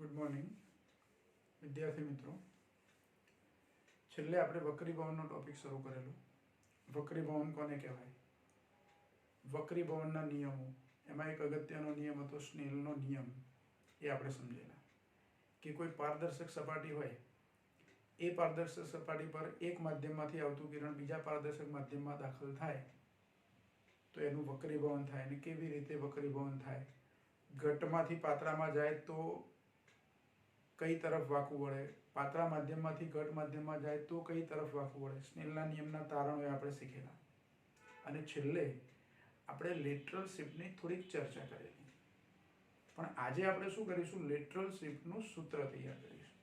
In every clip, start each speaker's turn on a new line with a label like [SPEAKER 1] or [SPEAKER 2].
[SPEAKER 1] Good morning વિદ્યાર્થી મિત્રો. છેલ્લે આપણે વક્રીભવનનો ટોપિક શરૂ કરેલો. વક્રીભવન કોને કહેવાય, વક્રીભવનના નિયમો, એમાં એક અગત્યનો નિયમ હતો સ્નેલનો નિયમ. એ આપણે સમજેલા કે કોઈ પારદર્શક સપાટી હોય, એ પારદર્શક સપાટી પર એક માધ્યમમાંથી આવતું કિરણ બીજા પારદર્શક માધ્યમમાં દાખલ થાય તો એનું વક્રીભવન થાય. અને કેવી રીતે વક્રીભવન થાય, ઘટમાંથી પાત્રામાં જાય તો કઈ તરફ વાંકું વળે, પાતળા માધ્યમમાંથી ઘટ માધ્યમમાં જાય તો કઈ તરફ વાંકું વળે, સ્નેલના નિયમના તારણો આપણે શીખેલા. અને છેલ્લે આપણે લેટરલ શિફ્ટની થોડીક ચર્ચા કરેલી. પણ આજે આપણે શું કરીશું, લેટરલ શિફ્ટનું સૂત્ર તૈયાર કરીશું.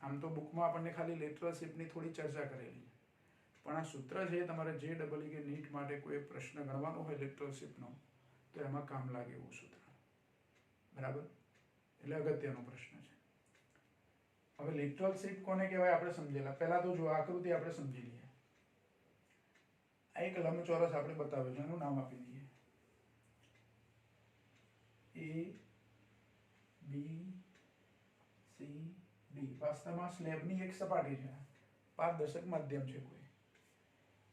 [SPEAKER 1] આમ તો બુકમાં આપણને ખાલી લેટરલ શિફ્ટની થોડી ચર્ચા કરેલી, પણ આ સૂત્ર છે તમારે જે ડબલ કે નીટ માટે કોઈ પ્રશ્ન ગણવાનો હોય લેટરલ શિફ્ટનો તો એમાં કામ લાગે એવું સૂત્ર. બરાબર, એટલે અગત્યનો પ્રશ્ન છે. હવે લેટરલ શિફ્ટ કોને કહેવાય આપણે સમજેલા. પહેલા તો જો આકૃતિ આપણે સમજી લઈએ. આ એક લંબચોરસ આપણે બતાવ્યો છે, એનું નામ આપી દઈએ A B C D. વાસ્તવમાં સ્લેબની એક સપાટી છે, પારદર્શક માધ્યમ છે કોઈ.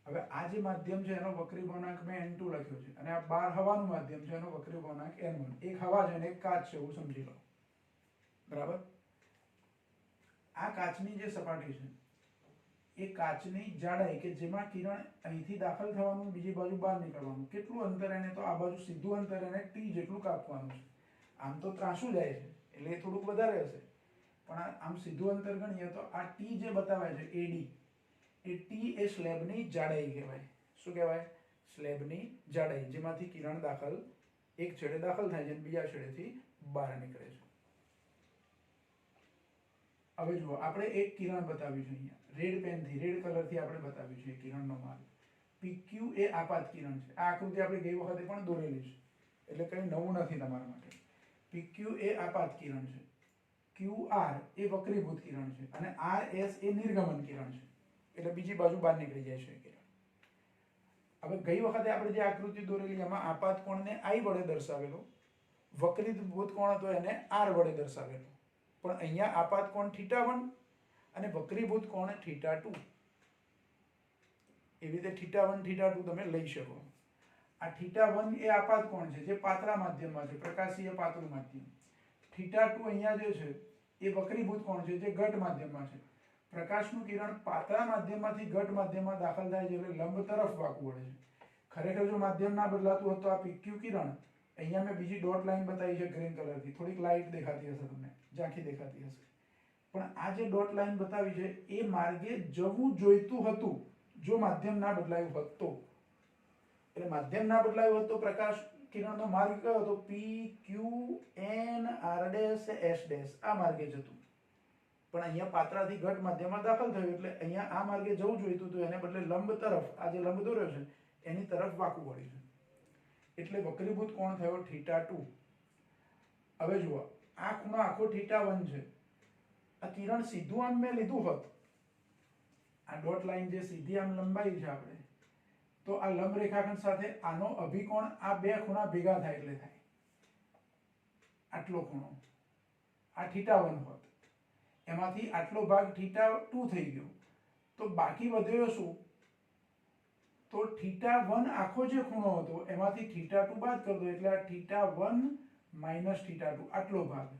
[SPEAKER 1] હવે આ જે માધ્યમ છે એનો વક્રીભવનાંક મેં N2 લખ્યો છે, અને આ બહાર હવાનું માધ્યમ છે એનો વક્રીભવનાંક N1. એક હવા છે અને એક કાચ છે એવું સમજી લો. બરાબર. આ કાચની જે સપાટી છે એ કાચની જાડાઈ કે જેમાં કિરણ અહીંથી દાખલ થવાનું, બીજી બાજુ બહાર નીકળવાનું, કેટલું અંતર એને, તો આ બાજુ સીધું અંતર એને T જેટલું કાપવાનું છે. આમ તો ત્રાંસું જાય છે એટલે એ થોડુંક વધારે હશે, પણ આમ સીધું અંતર ગણીએ તો આ T જે બતાવાય છે AD, એ T એ સ્લેબની જાડાઈ કહેવાય. શું કહેવાય? સ્લેબની જાડાઈ, જેમાંથી કિરણ દાખલ, એક છેડે દાખલ થાય છે અને બીજા છેડેથી બહાર નીકળે છે. હવે જુઓ, આપણે એક કિરણ બતાવ્યું છે અહીંયા, રેડ પેનથી, રેડ કલરથી આપણે બતાવ્યું છે કિરણનો માર્ગ. PQ એ આપાત કિરણ છે. આ આકૃતિ આપણે ગઈ વખતે પણ દોરેલી છે, એટલે કંઈ નવું નથી તમારા માટે. PQ એ આપાત કિરણ છે, QR એ વક્રીભૂત કિરણ છે, અને RS એ નિર્ગમન કિરણ છે, એટલે બીજી બાજુ બહાર નીકળી જાય છે કિરણ. હવે ગઈ વખતે આપણે જે આકૃતિ દોરેલી એમાં આપાત કોણને I વડે દર્શાવેલો, વક્રીભૂત કોણ હતો એને R વડે દર્શાવેલો. પણ અહીંયા આપાત કોણ θ1 અને વક્રીભૂત કોણ θ2. એવી રીતે θ1 θ2 તમે લઈ શકો. આ θ1 એ આપાત કોણ છે જે પાતળા માધ્યમમાં છે, પ્રકાશીય પાતળું માધ્યમ. θ2 અહીંયા જે છે એ વક્રીભૂત કોણ છે જે ઘટ માધ્યમમાં છે. પ્રકાશનું કિરણ પાતળા માધ્યમમાંથી ઘટ માધ્યમમાં દાખલ થાય છે એટલે લંબ તરફ વાંકું વળે છે. ખરેખર જો માધ્યમ ના બદલાતું હોત તો આ PQ કિરણ, અહીંયા મેં બીજી ડોટ લાઈન બતાવી છે ગ્રીન કલરથી, થોડીક લાઇટ દેખાતી હશે તમને, ઝાંખી દેખાતી હશે, પણ આ જે ડોટ લાઈન બતાવી છે એ માર્ગે જવું જોઈતું હતું જો માધ્યમ ના બદલાયું હોત તો. એટલે માધ્યમ ના બદલાયું હોત તો પ્રકાશ કિરણનો માર્ગ કયો હતો? P Q N R' S', આ માર્ગે જતું. પણ અહીંયા પાતળાથી ઘટ માધ્યમમાં દાખલ થયું એટલે અહીંયા આ માર્ગે જવું જોઈતું હતું, એને બદલે લંબ તરફ, આ જે લંબ દોર્યો છે એની તરફ વાંકું વળ્યું છે, એટલે વક્રીભૂત કોણ થયો θ2. હવે જુઓ, આ ખૂણો આખો θ1 છે. આ કિરણ સીધું આમ મેં લીધું હોત, આ ડોટ લાઈન જે સીધી આમ લંબાઈ છે આપણે, તો આ લંબ રેખાખંડ સાથે આનો અભિકોણ આ બે ખૂણા ભેગા થાય એટલે થાય. આટલો ખૂણો, આ θ1 હોત, એમાંથી આટલો ભાગ θ2 થઈ ગયો, તો બાકી વધ્યો શું? તો θ1 આખો જે ખૂણો હતો એમાંથી θ2 બાદ કરી દો એટલે આ θ1 માઇનસ θ2 આટલો ભાગ.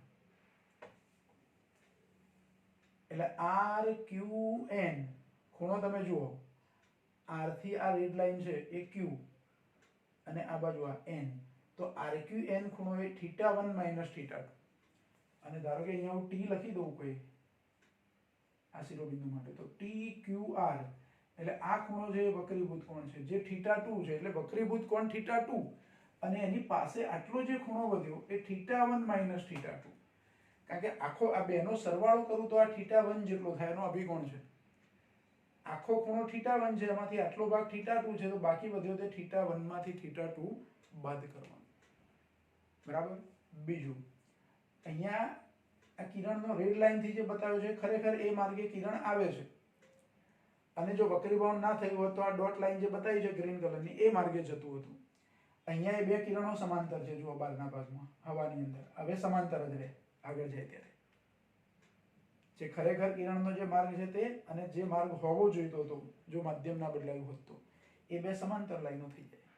[SPEAKER 1] એટલે RQN ખૂણો તમે જુઓ, R થી આ રેડ લાઈન છે એ Q અને આ બાજુ આ N, તો RQN ખૂણો એ θ1 માઇનસ θ2. અને ધારો કે અહીંયા હું T લખી દઉં કોઈ આ શિરોબિંદુ માટે, તો TQR, એટલે આ ખૂણો છે એ વક્રીભૂત કોણ છે જે θ2 છે, એટલે વક્રીભૂત કોણ θ2, અને એની પાસે આટલો જે ખૂણો વધ્યો એ θ1 માઇનસ θ2. કારણ કે આખો આ બેનો સરવાળો કરું તો આ θ1 જેટલો થાય, એનો અભિકોણ છે. આખો ખૂણો θ1 છે, એમાંથી આટલો ભાગ θ2 છે, તો બાકી વધ્યો તે θ1 માંથી θ2 બાદ કરવાનો. બરાબર. બીજું, અહીંયા આ કિરણનો રેડ લાઈન થી જે બતાવ્યો છે ખરેખર એ માર્ગે કિરણ આવે છે, અને જો વક્રીભવન ના થયું હોત તો આ ડોટ લાઈન જે બતાવી છે ગ્રીન કલરની એ માર્ગે જતું હતું. અહીંયા એ બે કિરણો સમાંતર છે, જુઓ બહારના ભાગમાં હવાની અંદર, હવે સમાંતર જ રહે આગળ જાય ત્યારે, જે ખરેખર કિરણનો જે માર્ગ છે તે અને જે માર્ગ હોવો જોઈતો હતો જો માધ્યમ ના બદલાયું હોત તો એ બે સમાંતર લાઈનો થઈ જાય.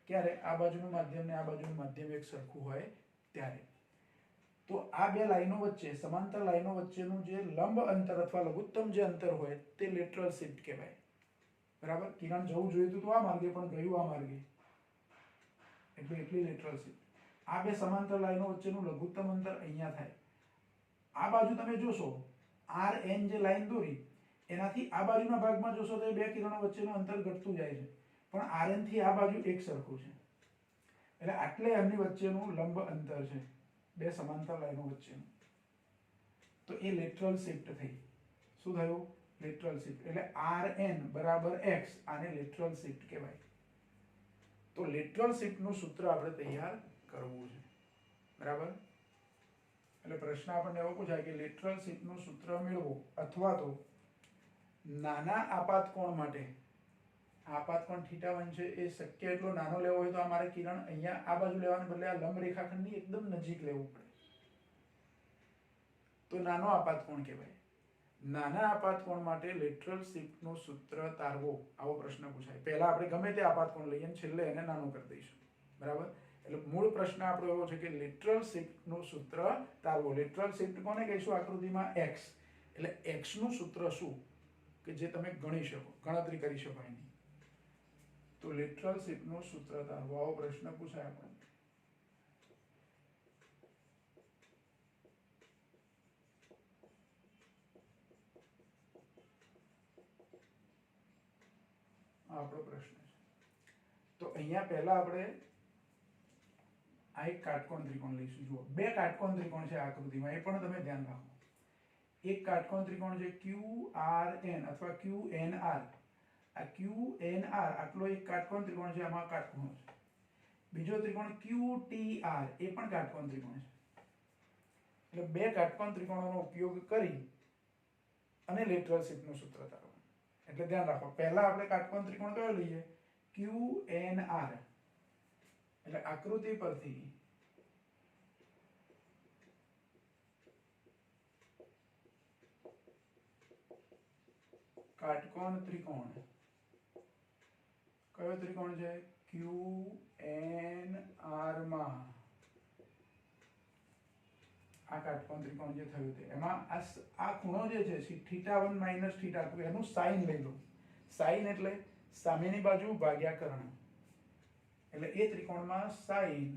[SPEAKER 1] ક્યારે? આ બાજુનું માધ્યમ ને આ બાજુનું માધ્યમ એક સરખું હોય ત્યારે. તો આ બે લાઈનો વચ્ચે, સમાંતર લાઈનો વચ્ચેનું જે લંબ અંતર અથવા લઘુત્તમ જે અંતર હોય તે લેટરલ શિફ્ટ કહેવાય. બરાબર? કિરણ જવું જોઈતું તો આ માર્ગે પણ ગયું આ માર્ગે, એટલે એટલી લેટરલ શિફ્ટ. આ બે સમાંતર લાઈનો વચ્ચેનું લઘુત્તમ અંતર અહીંયા થાય. આ બાજુ તમે જોશો RN જે લાઈન દોરી એનાથી આ બાજુના ભાગમાં જોશો તો એ બે કિરણો વચ્ચેનું અંતર ઘટતું જાય છે, પણ RN થી આ બાજુ એક સરખું છે, એટલે આટલે એમની વચ્ચેનું લંબ અંતર છે બે સમાંતર લાઈનો વચ્ચેનું. તો એ લેટરલ શિફ્ટ થઈ. શું થયું? Lateral shift. એટલે RN બરાબર x, આને લેટરલ શિફ્ટ કહેવાય. તો લેટરલ શિફ્ટનું સૂત્ર આપણે તૈયાર કરવું છે. બરાબર? એટલે પ્રશ્ન આપણને એવો પૂછાય કે લેટરલ શિફ્ટનું સૂત્ર મેળવો, અથવા તો નાના આપાત કોણ માટે, આપાત કોણ θ1 છે એ શક્ય એટલો નાનો લેવો હોય તો આ મારે કિરણ અહીંયા આ બાજુ લેવાને બદલે આ લંબ રેખાખંડની એકદમ નજીક લેવું પડે, તો નાનો આપાત કોણ કહેવાય. નાના આપાત કોણ માટે લેટરલ શિફ્ટનું સૂત્ર તારવો, આવો પ્રશ્ન પૂછાય. પહેલા આપણે ગમે તે આપાત કોણ લઈએ અને છેલ્લે એને નાનો કરી દઈશું. બરાબર? એટલે મૂળ પ્રશ્ન આપણો એવો છે કે લેટરલ શિફ્ટનું સૂત્ર તારવો. લેટરલ શિફ્ટ કોને કહીશું? આકૃતિમાં x. એટલે x નું સૂત્ર શું કે જે તમે ગણી શકો, ગણતરી કરી શકો એની. તો લેટરલ શિફ્ટનું સૂત્ર તારવો, આવો પ્રશ્ન પૂછાય આપણને. આપણો પ્રશ્ન છે. તો અહીંયા પહેલા આપણે આ એક કાટકોણ ત્રિકોણ લઈશું. જુઓ, બે કાટકોણ ત્રિકોણ છે આકૃતિમાં, એ પણ તમે ધ્યાન રાખો. એક કાટકોણ ત્રિકોણ છે QRN અથવા QNR. આ QNR આટલો એક કાટકોણ ત્રિકોણ છે, આમાં કાટખૂણો છે. બીજો ત્રિકોણ QTR, એ પણ કાટકોણ ત્રિકોણ છે. એટલે બે કાટકોણ ત્રિકોણોનો ઉપયોગ કરી અને લેટરલ શિફ્ટનું સૂત્ર તારવો. એટલે ધ્યાન રાખો, પહેલા આપણે કાટકોણ ત્રિકોણ કયો લઈએ? QNR. એટલે આકૃતિ પરથી કાટકોણ ત્રિકોણ કયો ત્રિકોણ છે? QNR માં આ કાટકોણ ત્રિકોણ જે થયું તે એમાં આ ખૂણો જે છે θ1 - θ2 એનું સાઈન લઈ લો. સાઈન એટલે સામેની બાજુ ભાગ્યા કર્ણ. એટલે એ ત્રિકોણમાં સાઈન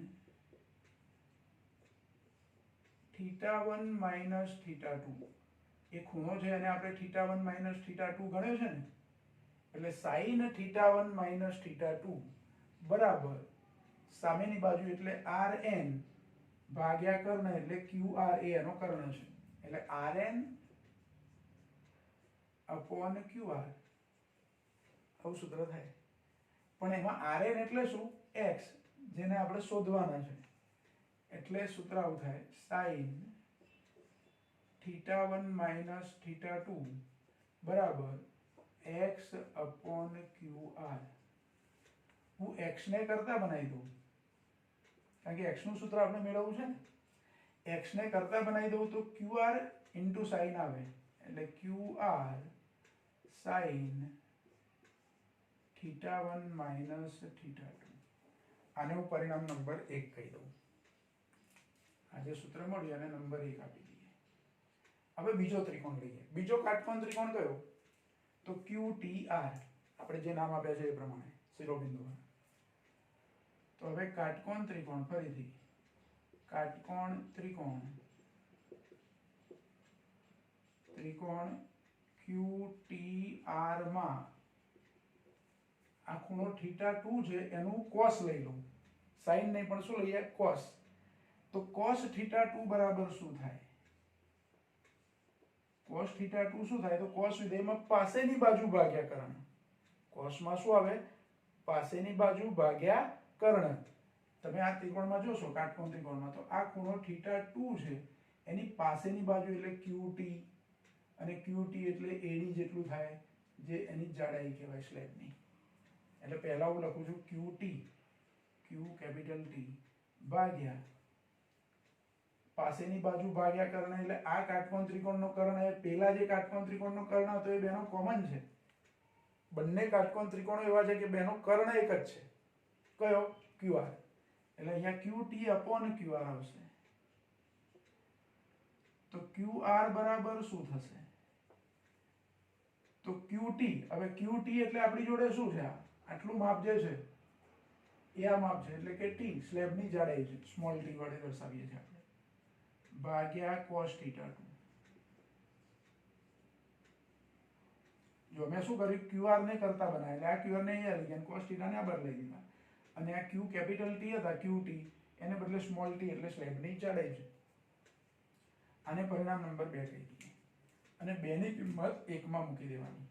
[SPEAKER 1] θ1 - θ2 એ ખૂણો છે, અને આપણે θ1 - θ2 ગણ્યો છે ને, એટલે સાઈન θ1 - θ2 બરાબર સામેની બાજુ એટલે RN ભાગ્યા કર્ણ એટલે QR, એ એનો કર્ણ છે. એટલે RN upon QR આવું સૂત્ર થાય. પણ એમાં RN એટલે શું? x, જેને આપણે શોધવાના છે. એટલે સૂત્ર આવું થાય, sin θ1 - θ2 બરાબર x upon QR. હું x ને કરતા બનાવી દઉં, કારણ કે x નું સૂત્ર આપણે મેળવવું છે ને. x ને કરતા બનાવી દઉં તો QR into sin આવે, એટલે QR sin θ1 - θ2. આને હું પરિણામ નંબર 1 કહી દઉં. આ જે સૂત્ર મળ્યું એને નંબર 1 આપી દઈએ. હવે બીજો ત્રિકોણ લઈએ. બીજો કાટકોણ ત્રિકોણ કયો? તો QTR. આપણે જે નામ આપ્યા છે એ પ્રમાણે શિરોબિંદુ. તો હવે કાટકોણ ત્રિકોણ, ફરીથી કાટકોણ ત્રિકોણ QTR માં આ ખૂણો θ2 છે એનું cos લઈ લો. sin નહીં પણ શું લઈએ? cos. તો cos θ2 બરાબર શું થાય? cos θ2 શું થાય? તો cos વિધેયમાં પાસેની બાજુ ભાગ્યા કર્ણ. cos માં શું આવે? પાસેની બાજુ ભાગ્યા કર્ણ. તમે આ ત્રિકોણમાં જોશો, કાટકોણ ત્રિકોણમાં, તો આ ખૂણો θ2 છે એની પાસેની બાજુ એટલે QT, અને QT એટલે AD જેટલું થાય, જે એની જાડાઈ કહેવાય સ્લેબની. એટલે પહેલા હું લખું છું QT. ક્યુ કેપિટલ ટી ભાગ્યા પાસેની બાજુ ભાગ્યા કર્ણ, એટલે આ કાટકોણ ત્રિકોણનો કર્ણ એ પેલા જે કાટકોણ ત્રિકોણનો કર્ણ હતો એ બેનો કોમન છે. બંને કાટકોણ ત્રિકોણો એવા છે કે બેનો કર્ણ એક જ છે. કયો? QR. એટલે અહીંયા QT upon QR આવશે. તો QR બરાબર શું થશે? તો QT. હવે QT એટલે આપણી જોડે શું છે? આટલું માપ જે છે એ આ માપ છે, એટલે કે T સ્લેબની જાડાઈ છે, સ્મોલ t વડે દર્શાવીએ છીએ આપણે, ભાગ્યા cos θ2. જો મેં શું કર્યું, QR ને કરતા બનાવ્યા, એટલે આ QR ને અહીંયા લઈ ગયા, cos θ ને આ બાર લઈ દીધા, અને આ Q કેપિટલ T હતા, QT, એને બદલે સ્મોલ t એટલે સ્લેબની જાડાઈ છે. આને પરિણામ નંબર 2 કહી દઈએ, અને 2 ની કિંમત 1 માં મૂકી દેવાની.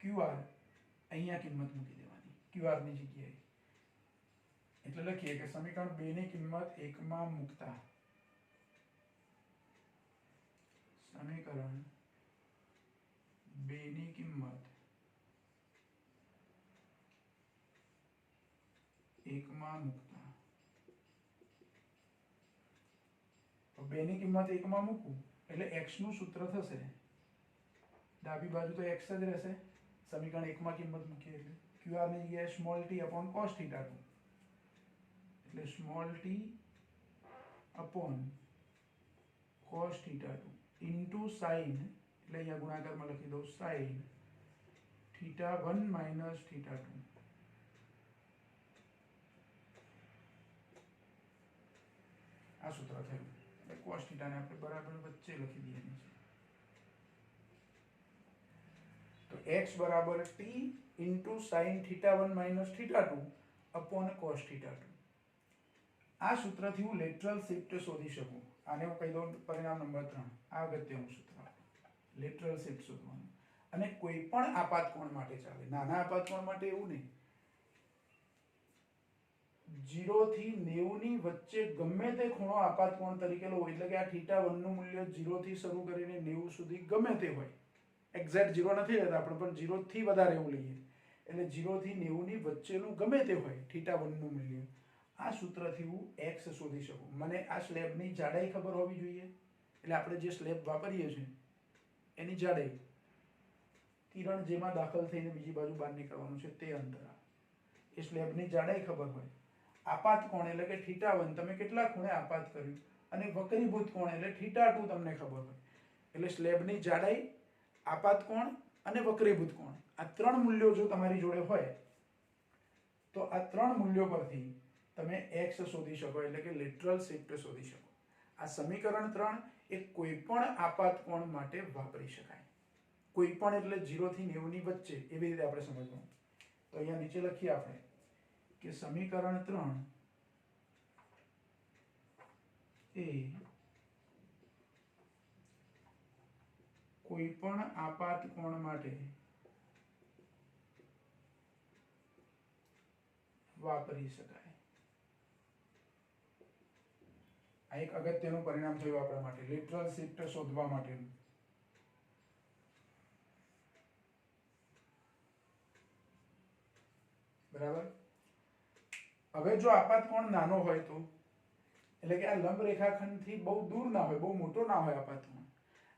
[SPEAKER 1] QR અહીંયા કિંમત મૂકી દેવાની, QR ની જગ્યાએ. એટલે લખીએ કે સમીકરણ 2 ની કિંમત 1 માં મૂકતા સમીકરણ 2 ની કિંમત 1 માં મૂકતા, તો 2 ની કિંમત 1 માં મૂકું એટલે x નું સૂત્ર થશે, ડાબી બાજુ તો x જ રહેશે, સમીકરણ 1 માં કિંમત મૂકીએ એટલે QR ની જગ્યાએ સ્મોલ t upon cos θ2, એટલે small t upon cos θ2 into sin, એટલે અહીંયા ગુણાકારમાં લખી દઉં, sin θ1 minus θ2. આ સૂત્ર થયું. એટલે cos θ ને આપણે બરાબર વચ્ચે લખી દઈએ નીચે. તો x બરાબર t into sin θ1 minus θ2 upon cos θ2. આ સૂત્રથી હું લેટરલ શિફ્ટ શોધી શકું. આને હું કહી દઉં પરિણામ નંબર 3. આ અગત્યનું સૂત્ર, લેટરલ શિફ્ટ શોધવાનું. અને કોઈ પણ આપાત કોણ માટે ચાલે, નાના આપાત કોણ માટે એવું નહીં, 0 થી 90 ની વચ્ચે ગમે તે ખૂણો આપાત કોણ તરીકે લો, એટલે કે આ θ1 નું મૂલ્ય 0 થી શરૂ કરીને 90 સુધી ગમે તે હોય, એક્ઝેક્ટ 0 નથી લેતા આપણે, પણ 0 થી વધારે એવું લઈએ, એટલે 0 થી 90 ની વચ્ચેનું ગમે તે હોય θ1 નું મૂલ્ય, આ સૂત્રથી હું x શોધી શકું. મને આ સ્લેબની જાડાઈ ખબર હોવી જોઈએ, એટલે આપણે જે સ્લેબ વાપરીએ છીએ એની જાડાઈ, કિરણ જેમાં દાખલ થઈને બીજી બાજુ બહાર નીકળવાનું છે તે અંતર, એ સ્લેબની જાડાઈ ખબર હોય. આપાત કોણ એટલે કે θ1 તમે કેટલા ખૂણે આપાત કર્યું, અને વક્રીભૂત કોણ એટલે θ2 તમને ખબર હોય, એટલે સ્લેબની જાડાઈ, આપાત કોણ અને વક્રીભૂત કોણ, આ 3 મૂલ્યો જો તમારી જોડે હોય તો આ 3 મૂલ્યો પરથી તમે x શોધી શકો, એટલે કે લેટરલ શિફ્ટ શોધી શકો. આ સમીકરણ 3 એ કોઈ પણ આપાત કોણ માટે વાપરી શકાય. કોઈ પણ એટલે 0 થી 90 ની વચ્ચે, એવી રીતે આપણે સમજવાનું. તો અહીંયા નીચે લખીએ આપણે કે સમીકરણ 3 એ કોઈ પણ આપાત કોણ માટે વાપરી શકાય. આ એક અગત્યનું પરિણામ થયું આપણા માટે, લેટરલ શિફ્ટ શોધવા માટેનું. બરાબર. હવે જો આપાત કોણ નાનો હોય તો, એટલે કે આ લંબ રેખાખંડથી બહુ દૂર ના હોય, બહુ મોટો ના હોય આપાત કોણ.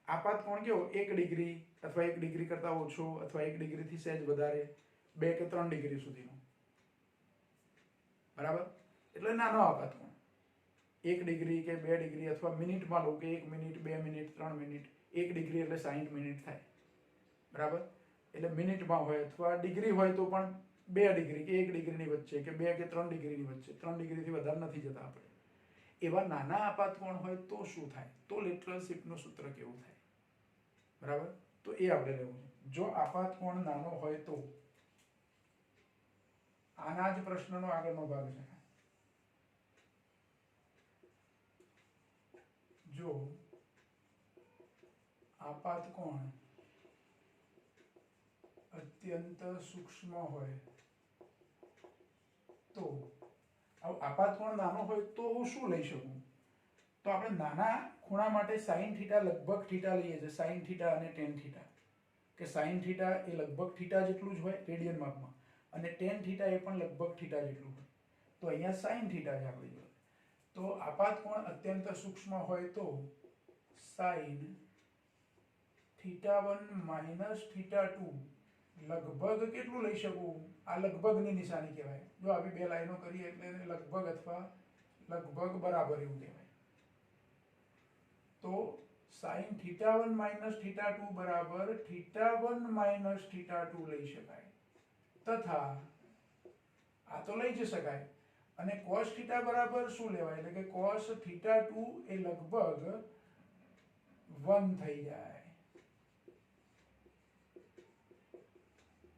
[SPEAKER 1] આપાત કોણ કેવો, 1 ડિગ્રી અથવા 1 ડિગ્રી કરતા ઓછો, અથવા 1 ડિગ્રીથી સહેજ વધારે, 2 કે 3 ડિગ્રી સુધીનો. બરાબર. એટલે નાનો આપાત કોણ, 1 ડિગ્રી કે 2 ડિગ્રી, અથવા મિનિટમાં લો કે 1 મિનિટ, 2 મિનિટ, 3 મિનિટ, 1 ડિગ્રી એટલે 60 મિનિટ થાય. બરાબર. એટલે મિનિટમાં હોય, અથવા ડિગ્રી હોય તો પણ 2 ડિગ્રી કે 1 ડિગ્રીની વચ્ચે, કે 2 કે 3 ડિગ્રીની વચ્ચે, 3 ડિગ્રીથી વધારે નથી જતા આપણે. એવા નાના આપાત કોણ હોય તો શું થાય, તો લેટરલ શિફ્ટનું સૂત્ર કેવું થાય. બરાબર. તો એ આપણે લેવું છે. જો આપાત કોણ નાનો હોય તો, આના જ પ્રશ્નનો આગળનો ભાગ છે. જો આપાત કોણ અત્યંત સૂક્ષ્મ હોય તો, આપાત કોણ નાનો હોય તો હું શું લઈ શકું, તો આપણે નાના ખૂણા માટે sin θ લગભગ θ લઈએ છીએ, sin θ અને tan θ, કે sin θ એ લગભગ θ જેટલું જ હોય રેડિયન માપમાં, અને ટેન થીટા એ પણ લગભગ થીટા જેટલું હોય. તો અહીંયા સાઈન થીટા છે આપણી જોડે. તો આપાત કોણ અત્યંત સૂક્ષ્મ હોય તો સાઈન θ1 માઇનસ θ2 લગભગ કેટલું લઈ શકું? આ લગભગની નિશાની કહેવાય. જો આવી બે લાઈનો કરીએ એટલે એને લગભગ અથવા લગભગ બરાબર એવું કહેવાય. તો sin θ1 માઇનસ θ2 બરાબર θ1 માઇનસ θ2 લઈ શકાય. તથા આ તો લઈ જ શકાય. અને cos θ બરાબર શું લેવાય? એટલે કે cos θ2 એ લગભગ 1 થઈ જાય.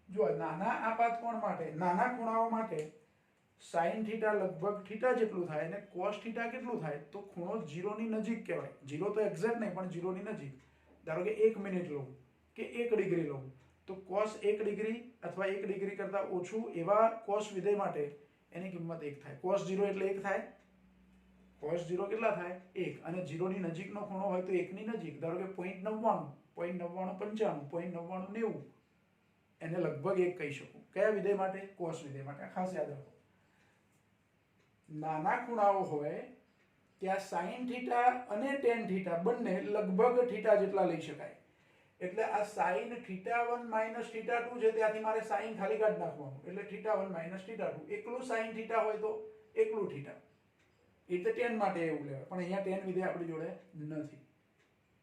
[SPEAKER 1] જો નાના આપાત કોણ માટે, નાના ખૂણાઓ માટે sin θ લગભગ θ જેટલું થાય અને cos θ કેટલું થાય? તો ખૂણો 0 ની નજીક કહેવાય. 0 તો એક્ઝેક્ટ નહીં પણ 0 ની નજીક. ધારો કે 1 મિનિટ લઉં કે 1 ડિગ્રી લઉં તો cos 1 ડિગ્રી અથવા 1 ડિગ્રી કરતા ઓછું એવા cos વિધેય માટે એની કિંમત 1 થાય. cos 0 એટલે 1 થાય. cos 0 કેટલા થાય? 1. અને 0 ની નજીકનો ખૂણો હોય તો 1 ની નજીક. ધારો કે 0.99, 0.99 95, 0.99 90 એને લગભગ 1 કહી શકું. કયા વિધેય માટે? cos વિધેય માટે. ખાસ યાદ રાખો. નાના ખૂણાઓ હોય ત્યાં sin θ અને tan θ બંને લગભગ θ જેટલા લઈ શકાય. એટલે આ sin θ1 માઇનસ θ2 છે ત્યાંથી મારે sin ખાલી કાઢી નાખવાનું. એટલે θ1 માઇનસ θ2. એકલું sin θ હોય તો એકલું θ. એટલે tan માટે એવું લેવાય. પણ અહીંયા tan વિધેય આપણી જોડે નથી.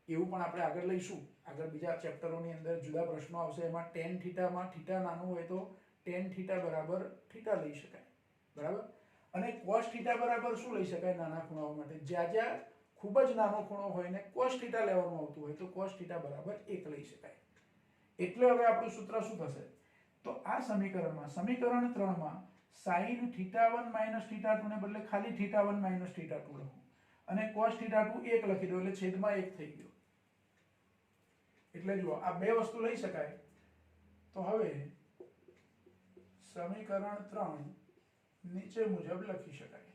[SPEAKER 1] એવું પણ આપણે આગળ લઈશું. આગળ બીજા ચેપ્ટરોની અંદર જુદા પ્રશ્નો આવશે. એમાં tan θ માં θ નાનું હોય તો tan θ બરાબર θ લઈ શકાય. બરાબર? અને cos θ બરાબર શું લઈ શકાય નાના ખૂણાઓ માટે? જ્યાં જ્યાં ખૂબ જ નાનો ખૂણો હોય ને cos θ લેવાનું આવતું હોય તો cos θ બરાબર 1 લઈ શકાય. એટલે હવે આપણું સૂત્ર શું થશે? તો આ સમીકરણમાં સમીકરણ 3 માં sin θ1 માઇનસ θ2 ને બદલે ખાલી θ1 માઇનસ θ2 લખું અને cos θ2 1 લખી દો એટલે છેદમાં 1 થઈ ગયો. એટલે જુઓ આ બે વસ્તુ લઈ શકાય. તો હવે સમીકરણ 3 નીચે મુજબ લખી શકાય.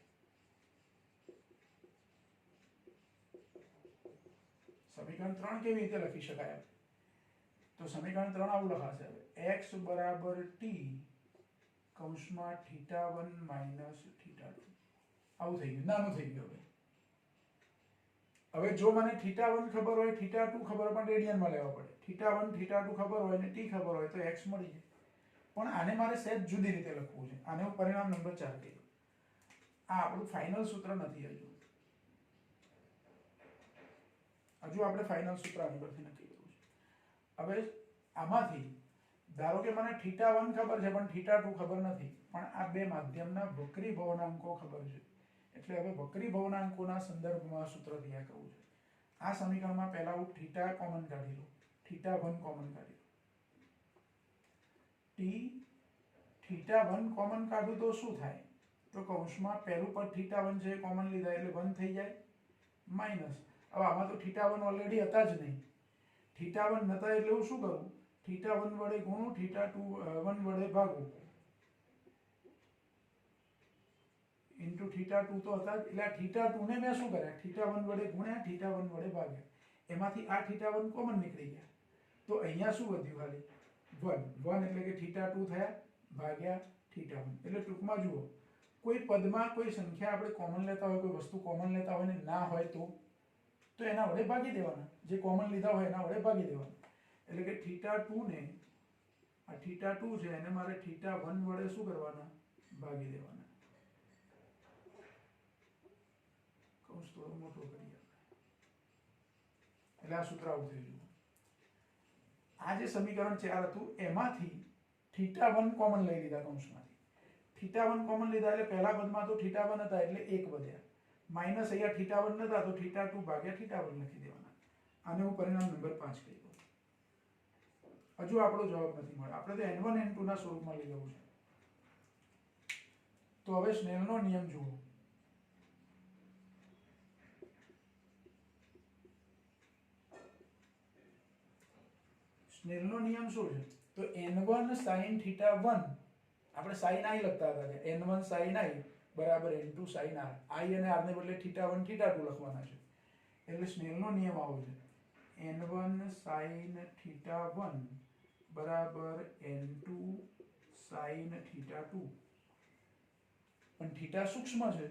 [SPEAKER 1] સમીકરણ 3 કેવી રીતે લખી શકાય? તો સમીકરણ 3 આવું લખાશે. હવે x બરાબર t કૌંસમાં θ1 માઇનસ θ2. આવું થઈ ગયું, નાનું થઈ ગયું. હવે જો મને θ1 ખબર હોય, θ2 ખબર પણ રેડિયનમાં લેવા પડે. θ1 θ2 ખબર હોય ને t ખબર હોય તો x મળી જાય. પણ આને મારે સહેજ જુદી રીતે લખવું છે. આને હું પરિણામ નંબર 4 કહી દઉં. આ આપણું ફાઇનલ સૂત્ર નથી. હજુ આપણે ફાઇનલ સૂત્ર આની પરથી નક્કી કરવું છે. હવે આમાંથી ધારો કે મને θ1 ખબર છે પણ θ2 ખબર નથી. પણ આ બે માધ્યમના વક્રી ભવનાંકો ખબર છે. એટલે હવે વક્રી ભવનાંકોના સંદર્ભમાં સૂત્ર તૈયાર કરવું છે. આ સમીકરણમાં પહેલા હું θ કોમન કાઢી લઉં. θ1 કોમન કાઢી લઉં. θ1 કોમન કાઢું તો શું થાય? તો કૌંસમાં પહેલું પદ θ1 છે કોમન લીધા એટલે 1 થઈ જાય માઇનસ. હવે આમાં તો θ1 ઓલરેડી હતા જ નહીં. θ1 નતા એટલે હું શું કરું? θ1 વડે ગુણું, θ2 વડે ભાગું ઇન્ટુ θ2 તો હતા જ. એટલે આ θ2 ને મેં શું કર્યા? θ1 વડે ગુણ્યા, θ1 વડે ભાગ્યા. એમાંથી આ θ1 કોમન નીકળી ગયા. તો અહીંયા શું વધ્યું? ખાલી 1 એટલે કે θ2 થયા ભાગ્યા θ1. એટલે ટૂંકમાં જુઓ, કોઈ પદમાં કોઈ સંખ્યા આપણે કોમન લેતા હોય, કોઈ વસ્તુ કોમન લેતા હોય ને ના હોય તો એના વડે ભાગી દેવાના. જે કોમન લીધા હોય એના વડે ભાગી દેવાના. એટલે કે θ2 ને આ θ2 છે એને મારે θ1 વડે શું કરવાના? ભાગી દેવાના. કૌંસ થોડો મોટો કરીએ એટલે આ સૂત્ર આવું થઈ ગયું. આ જે સમીકરણ 4 હતું એમાંથી θ1 કોમન લઈ લીધા કૌંસમાંથી. θ1 કોમન લીધા એટલે પહેલા પદમાં તો θ1 હતા એટલે 1 વધ્યા. માઇનસ અહીંયા θ1 નતા તો θ2 ભાગ્યા θ1 લખી દેવાના. આને હું પરિણામ નંબર 5 કહી દઉં. હજુ આપણો જવાબ નથી મળ્યો. આપણે તો n1 n2 ના સ્વરૂપમાં લઈ લેવું છે. તો હવે સ્નેલનો નિયમ જુઓ. સ્નેલનો નિયમ શું છે? તો n1 sin θ1 આપણે sin i લખતા હતા કે n1 sin i બરાબર n2 sin r. i અને r ને બદલે θ1 θ2 લખવાના છે. એટલે સ્નેલનો નિયમ આવો છે. n1 sin θ1 બરાબર n2 sin θ2 પણ થીટા સૂક્ષ્મ છે,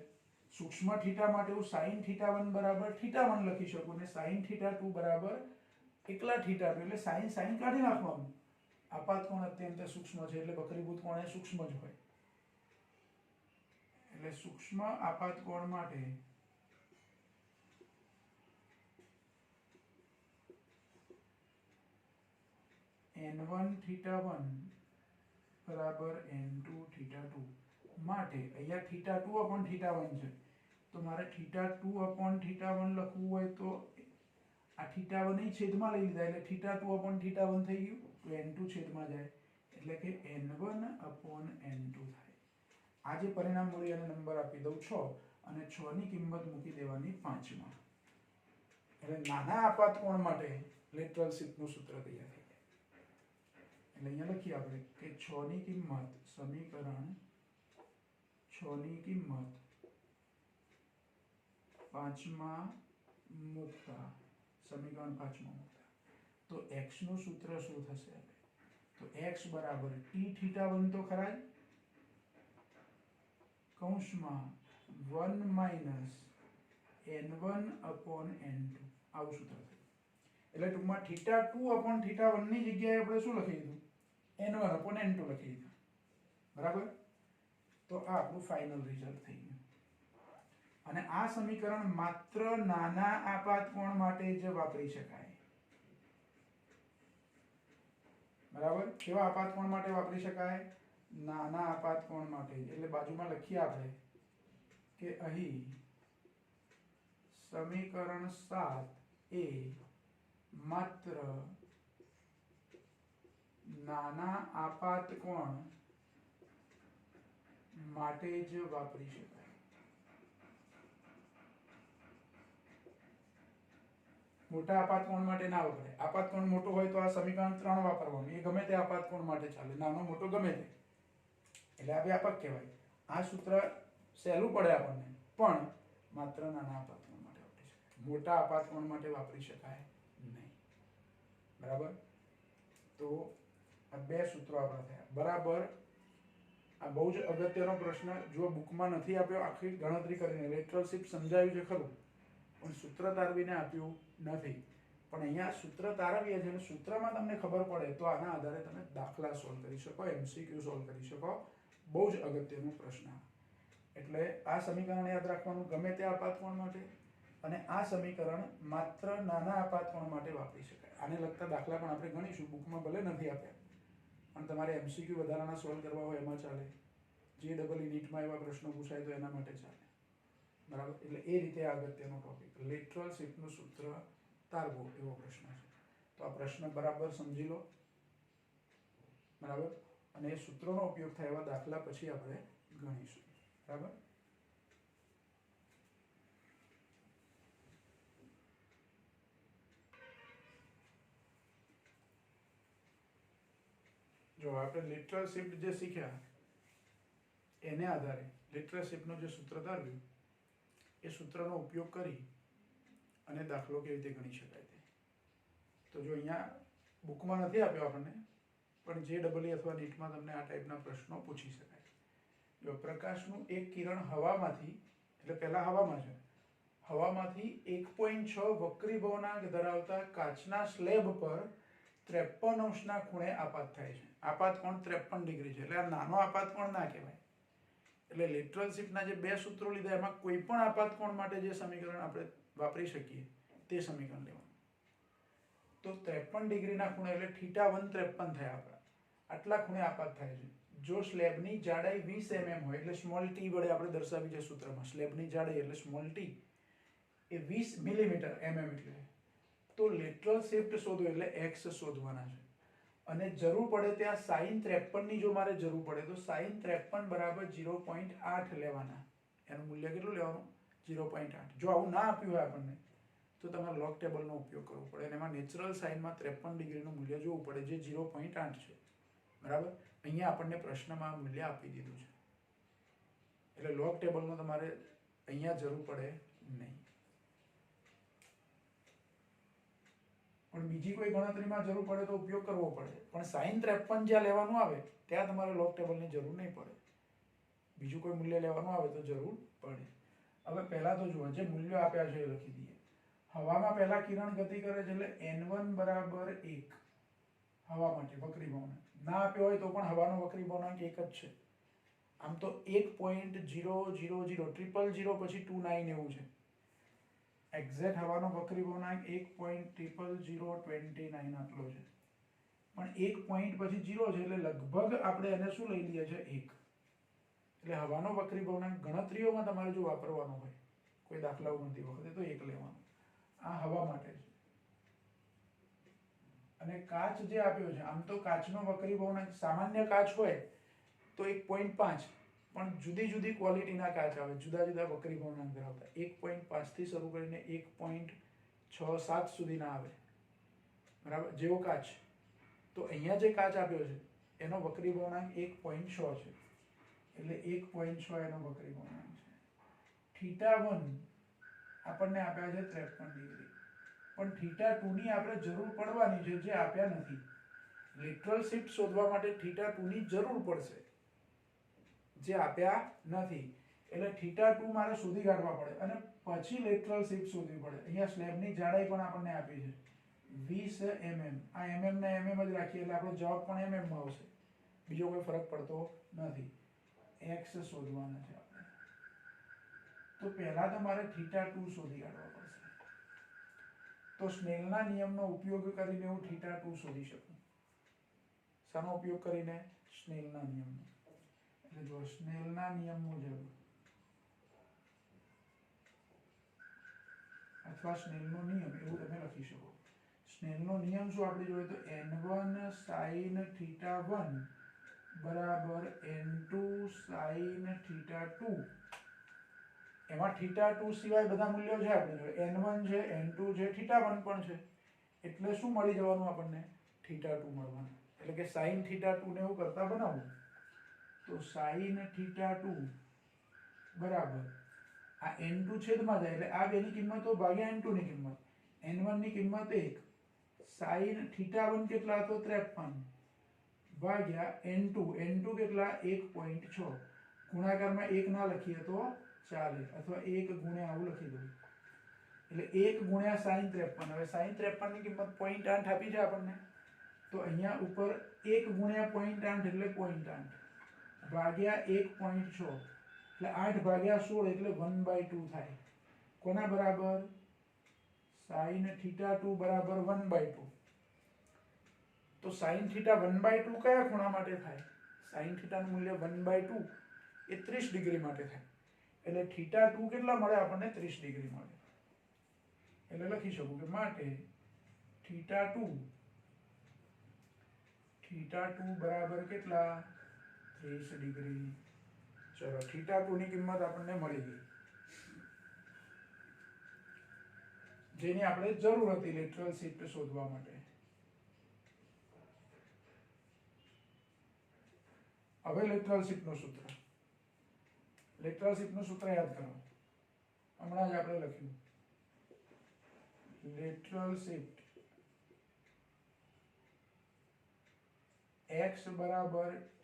[SPEAKER 1] સૂક્ષ્મ થીટા માટે હું sin θ1 બરાબર θ1 લખી શકું ને sin θ2 બરાબર એકલા θ2 એટલે sin sin કાઢી નાખવાનું. આપાત કોણ અત્યંત સૂક્ષ્મ છે એટલે વક્રીભૂત કોણ એ સૂક્ષ્મ જ હોય. એટલે સૂક્ષ્મ આપાત કોણ માટે n1 θ1 બરાબર n2 θ2 માટે અહીંયા θ2 θ1 છે તો મારે θ2 θ1 લખવું હોય તો આ θ1 ની છેદમાં લઈ લીધા એટલે θ2 θ1 થઈ ગયું તો n2 છેદમાં જાય એટલે કે n1 n2 થાય. આ જે પરિણામ મળી અને નંબર આપી દઉં 6 અને 6 ની કિંમત મૂકી દેવાની 5 માં. એટલે નાના આપાત કોણ માટે લેટરલ શિફ્ટનું સૂત્ર તૈયાર થઈ જાય. એટલે અહીંયા લખીએ આપણે કે 6 ની કિંમત સમીકરણ 6 ની કિંમત 5 માં મૂકતા સમીકરણ 5 માં મૂકતા તો x નું સૂત્ર શું થશે? તો x બરાબર t θ1 તો ખરા જ કૌંસમાં 1 માઇનસ n1 અપોન n2 આવું સૂત્ર થયું. એટલે ટૂંકમાં θ2 અપોન θ1 ની જગ્યાએ આપણે શું લખી દીધું? n1 અપોન n2 લખી દીધું. બરાબર? તો આ આપણું ફાઇનલ રિઝલ્ટ થઈ ગયું. અને આ સમીકરણ માત્ર નાના આપાત કોણ માટે જ વાપરી શકાય. બરાબર? કેવા આપાત કોણ માટે વાપરી શકાય? નાના આપાત કોણ માટે. એટલે બાજુમાં લખીએ આપણે કે અહીં સમીકરણ 7 એ માત્ર નાના આપાત કોણ માટે જ વાપરી શકાય. મોટા આપાત કોણ માટે ના વપરાય. આપાત કોણ મોટો હોય તો આ સમીકરણ 3 વાપરવાનું. એ ગમે તે આપાત કોણ માટે ચાલે, નાનો મોટો ગમે તે. એટલે આ વ્યાપક કહેવાય. આ સૂત્ર સહેલું પડે આપણને પણ માત્ર નાના આપાત કોણ માટે વાપરી શકાય. મોટા આપાત કોણ માટે વાપરી શકાય નહીં. બરાબર? તો આ બે સૂત્રો આપણા થયા. બરાબર? આ બહુ જ અગત્યનો પ્રશ્ન. જો બુકમાં નથી આપ્યો આખી ગણતરી કરીને લેટરલ શિફ્ટ સમજાવ્યું છે ખરું પણ સૂત્ર તારવીને આપ્યું નથી. પણ અહીંયા સૂત્ર તારવીએ છે અને સૂત્રમાં તમને ખબર પડે તો આના આધારે તમે દાખલા સોલ્વ કરી શકો, MCQ સોલ્વ કરી શકો. બહુ જ અગત્યનો પ્રશ્ન. એટલે આ સમીકરણ યાદ રાખવાનું ગમે તે આપાત કોણ માટે, અને આ સમીકરણ માત્ર નાના આપાત કોણ માટે વાપરી શકાય. આને લગતા દાખલા પણ આપણે ગણીશું. બુકમાં ભલે નથી આપ્યા પણ તમારે MCQ વધારાના સોલ્વ કરવા હોય એમાં ચાલે. જે ડબલ નીટમાં એવા પ્રશ્નો પૂછાય તો એના માટે ચાલે. બરાબર? એટલે એ રીતે અગત્યનો ટોપિક લેટરલ શિફ્ટનું સૂત્ર તારવો એવો પ્રશ્ન છે. તો આ પ્રશ્ન બરાબર સમજી લો. બરાબર? અને એ સૂત્રોનો ઉપયોગ થાય એવા દાખલા પછી આપણે ગણીશું. બરાબર? જો આપણે લેટરલ શિફ્ટ જે શીખ્યા એને આધારે લેટરલ શિફ્ટનું જે સૂત્ર તારવ્યું એ સૂત્રનો ઉપયોગ કરી અને દાખલો કેવી રીતે ગણી શકાય તે. તો જો અહીંયા બુકમાં નથી આપ્યો આપણને પણ જે ડબલઈ અથવા નીટમાં તમને આ ટાઈપના પ્રશ્નો પૂછી શકાય. જો પ્રકાશનું એક કિરણ હવામાંથી, એટલે પહેલા હવામાં છે, હવામાંથી 1.6 વક્રીભવનાંક ધરાવતા કાચના સ્લેબ પર 53 અંશના ખૂણે આપાત થાય છે. આપાત કોણ 53 ડિગ્રી છે. એટલે આ નાનો આપાત કોણ ના કહેવાય. એટલે લેટરલ શિફ્ટના જે બે સૂત્રો લીધા એમાં કોઈ પણ આપાત કોણ માટે જે સમીકરણ આપણે વાપરી શકીએ તે સમીકરણ લેવાનું. તો 53 ડિગ્રીના ખૂણે એટલે θ1 53 થયા આપણા. આટલા ખૂણે આપાત થાય છે. જો સ્લેબની જાડાઈ 20 mm હોય એટલે સ્મોલ t વડે આપણે દર્શાવી છે સૂત્રમાં. સ્લેબની જાડાઈ એટલે સ્મોલ t એ 20 મિલીમીટર mm એટલે. તો લેટરલ શિફ્ટ શોધો એટલે x શોધવાના છે. અને જરૂર પડે ત્યાં sin 53 ની જો મારે જરૂર પડે તો sin 53 બરાબર 0.8 લેવાના. એનું મૂલ્ય કેટલું લેવાનું? 0.8. જો આવું ના આપ્યું હોય આપણને તો તમારે લોગ ટેબલનો ઉપયોગ કરવો પડે અને એમાં નેચરલ સાઇનમાં 53 ડિગ્રીનું મૂલ્ય જોવું પડે જે 0.8 છે. બરાબર? અહીંયા આપણને પ્રશ્નમાં મૂલ્ય આપી દીધું છે એટલે લોગ ટેબલનો તમારે અહીંયા જરૂર પડે નહીં. પણ બીજી કોઈ ગણતરીમાં જરૂર પડે તો ઉપયોગ કરવો પડે, પણ sin 53 જ્યાં લેવાનું આવે ત્યાં તમારે લોગ ટેબલની જરૂર નહીં પડે, બીજું કોઈ મૂલ્ય લેવાનું આવે તો જરૂર પડે. હવે પહેલા તો જુઓ, જે મૂલ્યો આપ્યા છે એ લખી દઈએ. હવામાં પહેલા કિરણ ગતિ કરે છે એટલે n1 બરાબર 1 હવા માટે વક્રીભવનાંક. ના આપ્યો હોય તો પણ હવાનો વક્રીભવનાંક 1 જ છે. આમ તો 1.000 000 પછી 29 એવું છે. એક્ઝેક્ટ હવાનો વક્રીભવનાંક 1.00029 આટલો છે, પણ 1 પોઈન્ટ પછી 0 છે એટલે લગભગ આપણે એને શું લઈ લઈએ છે 1. એટલે હવાનો વક્રીભવનાંક ગણતરીઓમાં તમારે જો વાપરવાનો હોય, કોઈ દાખલાઓ ગણતી વખતે, તો 1 લેવાનો. આ હવા માટે છે. અને કાચ જે આપ્યો છે, આમ તો કાચનો વક્રીભવનાંક સામાન્ય કાચ હોય તો 1.5, પણ જુદી જુદી ક્વોલિટીના કાચ આવે, જુદા જુદા વક્રીભવનાંક ધરાવતા. 1.5 થી શરૂ કરીને 1.67 સુધીના આવે, બરાબર, જેવો કાચ. તો અહીંયા જે કાચ આપ્યો છે એનો વક્રીભવનાંક 1.6 છે, એટલે 1.6 એનો વક્રીભવનાંક છે. θ1 આપણને આપ્યા છે 53 ડિગ્રી, પણ θ2 ની આપણે જરૂર પડવાની છે, જે આપ્યા નથી. લેટરલ શિફ્ટ શોધવા માટે θ2 ની જરૂર પડશે, જે આપ્યા નથી. એટલે θ2 મારે શોધી કાઢવા પડે અને પછી લેટરલ શિફ્ટ શોધવી પડે. અહીંયા સ્લેબની જાડાઈ પણ આપણને આપી છે 20 mm. આ mm ને mm જ રાખીએ એટલે આપણો જવાબ પણ mm માં આવશે, બીજો કોઈ ફરક પડતો નથી. x શોધવાના છે આપણે. તો પહેલા તો મારે θ2 શોધી કાઢવા પડશે. તો સ્નેલના નિયમનો ઉપયોગ કરીને હું θ2 શોધી શકું. શાનો ઉપયોગ કરીને? સ્નેલના નિયમનો. એટલે જો સ્નેલના નિયમ મુજબ અથવા સ્નેલનો નિયમ એવું તમે લખી શકો. સ્નેલનો નિયમ શું આપણે જોઈએ તો n1 sin θ1 બરાબર n2 sin θ2. એમાં θ2 સિવાય બધા મૂલ્યો છે આપણે જોડે, n1 છે, n2 છે, θ1 પણ છે. એટલે શું મળી જવાનું આપણને? θ2 મળવાનું. એટલે કે sin θ2 ને એવું કરતા બનાવવું તો sin θ2 બરાબર આ n2 છેદમાં જાય એટલે આ બેની કિંમતો ભાગ્યા n2 ની કિંમત. n1 ની કિંમત 1, sin θ1 કેટલા હતો 53 ભાગ્યા n2 કેટલા 1.6. ગુણાકારમાં 1 ના લખીએ તો ચાલે, અથવા 1 ગુણ્યા આવું લખી દઉં એટલે 1 ગુણ્યા sin 53. હવે sin 53 ની કિંમત 0.8 આપી છે આપણને, તો અહીંયા ઉપર 1 ગુણ્યા 0.8 એટલે 0.8 ભાગ્યા 1.6 એટલે 8 ભાગ્યા 16 એટલે 1/2 થાય. કોના બરાબર? sin θ2 બરાબર 1/2. તો sin θ 1/2 કયા ખૂણા માટે થાય? sin θ નું મૂલ્ય 1/2 એ 30 ડિગ્રી માટે થાય. એટલે θ2 કેટલા મળે આપણને? 30 ડિગ્રી મળે. એટલે લખી શકું કે માટે θ2 બરાબર કેટલા? 30 ડિગ્રી. ચલો θ2 ની કિંમત આપણને મળી ગઈ, જેની આપણે જરૂર હતી લેટરલ શિફ્ટ શોધવા માટે. હવે લેટરલ શિફ્ટનું સૂત્ર. લેટરલ શિફ્ટનું સૂત્ર યાદ કરો, હમણાં જ આપણે લખ્યું. લેટરલ શિફ્ટ x બરાબર t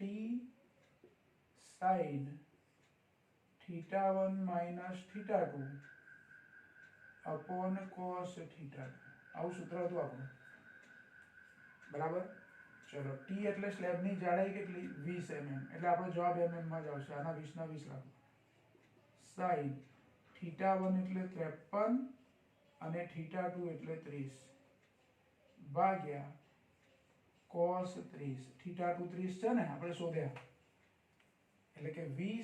[SPEAKER 1] sin θ1 minus θ2 upon cos θ2. આવું સૂત્ર હતું આપણું, બરાબર. ચલો t એટલે સ્લેબની જાડાઈ કેટલી? 20 mm. એટલે આપણો જવાબ mm માં જ આવશે. આના 20 ના 20 રાખો. sin θ1 એટલે 53 અને θ2 એટલે 30 ભાગ્યા cos 30. θ2 30 છે ને આપણે શોધ્યા, એટલે કે 20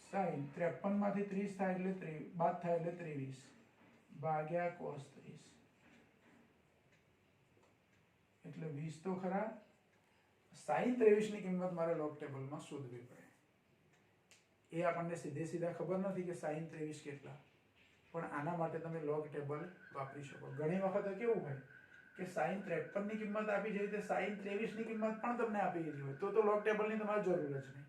[SPEAKER 1] sin 53 માંથી 30 થાય એટલે બાદ થાય એટલે 23 ભાગ્યા cos 30. એટલે 20 તો ખરા. sin 23 ની કિંમત મારે લોગ ટેબલમાં શોધવી પડે. એ આપણને સીધા ખબર નથી કે sin 23 કેટલા, પણ આના માટે તમે લોગ ટેબલ વાપરી શકો. ઘણી વખત કેવું હોય કે sin 53 ની કિંમત આપી છે, તે sin 23 ની કિંમત પણ તમને આપી દીધી હોય તો લોગ ટેબલની તમારે જરૂર જ નહીં.